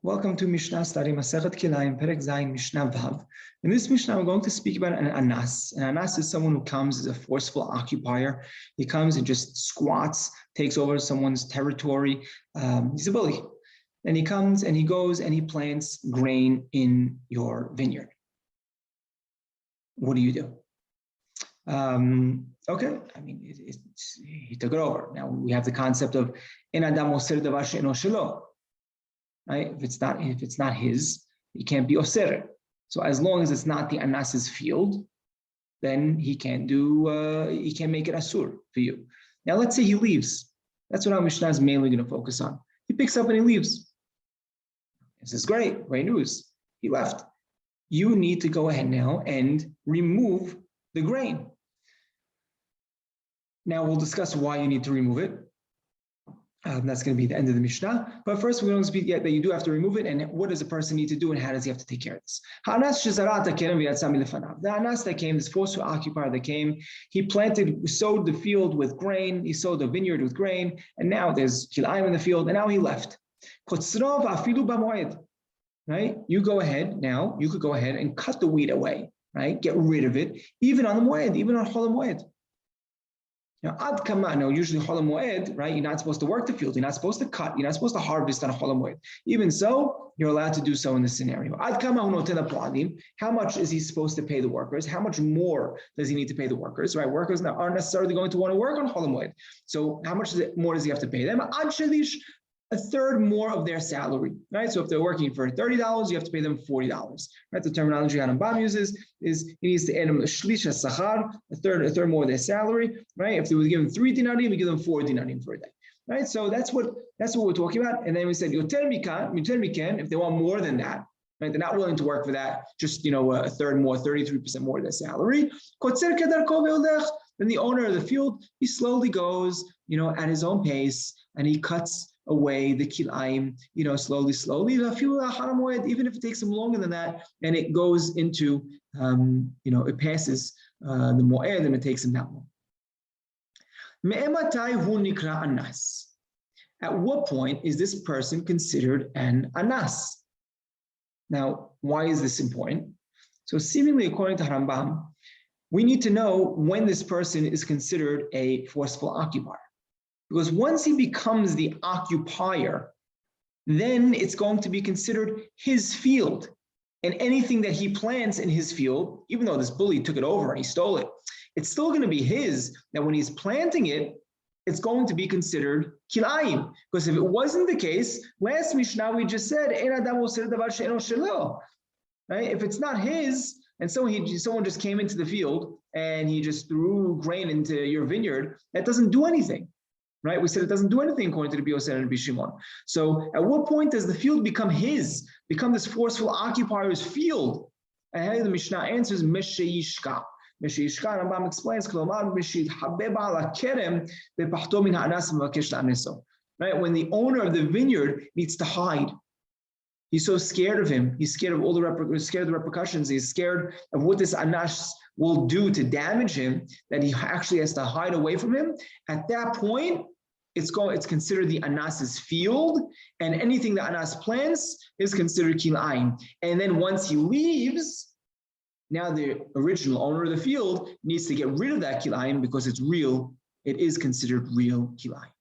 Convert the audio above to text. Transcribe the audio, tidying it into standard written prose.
Welcome to Mishna study Masechet Kilayim, Perek Zayin, Mishna Vav. In this Mishna, we're going to speak about an anas. An anas is someone who comes as a forceful occupier. He comes and just squats, takes over someone's territory. He's a bully. And he comes and he goes and he plants grain in your vineyard. What do you do? Okay, I mean, he took it over. Now we have the concept of En Adam Oser Davar She'eno Shelo. Right? If it's not his, he can't be oser. So as long as it's not the anas's field, then he can't make it asur for you. Now let's say he leaves. That's what our Mishnah is mainly going to focus on. He picks up and he leaves. This is great news. He left. You need to go ahead now and remove the grain. Now we'll discuss why you need to remove it. That's going to be the end of the Mishnah. But first, we're going to speak that you do have to remove it, and what does a person need to do, and how does he have to take care of this? The anas that came, this forceful occupier that came, he sowed the field with grain, he sowed the vineyard with grain, and now there's Kilayim in the field, and now he left. Right? You could go ahead and cut the weed away, right? Get rid of it, even on the moed, even on Chol Moed. Now, ad kama, no, usually Chol Moed, right? You're not supposed to work the field. You're not supposed to cut. You're not supposed to harvest on a Chol Moed. Even so, you're allowed to do so in this scenario. Ad kama unoten ha'poalim. How much is he supposed to pay the workers? How much more does he need to pay the workers? Right? Workers aren't necessarily going to want to work on Chol Moed. So, how much more does he have to pay them? Ad shelish, a third more of their salary, right? So if they're working for $30, you have to pay them $40, right? The terminology Rambam uses is he needs to add them a shlish sachar, a third more of their salary, right? If they were given 3 dinarim, we give them 4 dinarim for a day, right? So that's what we're talking about. And then we said yoter mikan, if they want more than that, right? They're not willing to work for that, just a third more, 33% more of their salary. Then the owner of the field, he slowly goes, at his own pace, and he cuts away the kilayim, slowly, even if it takes him longer than that, and it goes into, it passes the moed, and it takes him that long. At what point is this person considered an anas? Now, why is this important? So seemingly, according to Rambam, we need to know when this person is considered a forceful occupier. Because once he becomes the occupier, then it's going to be considered his field. And anything that he plants in his field, even though this bully took it over and he stole it, it's still going to be his. That when he's planting it, it's going to be considered kilayim. Because if it wasn't the case, last Mishnah we just said, right? If it's not his, and someone just came into the field and he just threw grain into your vineyard, that doesn't do anything. Right? We said it doesn't do anything according to the Bioser and Bishimon. So at what point does the field become this forceful occupier's field? And how the Mishnah answers, Meshayishka. Meshayishka, Rambam explains, right? When the owner of the vineyard needs to hide. He's so scared of him. He's scared of all the repercussions. He's scared of what this anas will do to damage him, that he actually has to hide away from him. At that point, it's considered the anas's field, and anything the anas plants is considered kilayim. And then once he leaves, now the original owner of the field needs to get rid of that kilayim because it's real. It is considered real kilayim.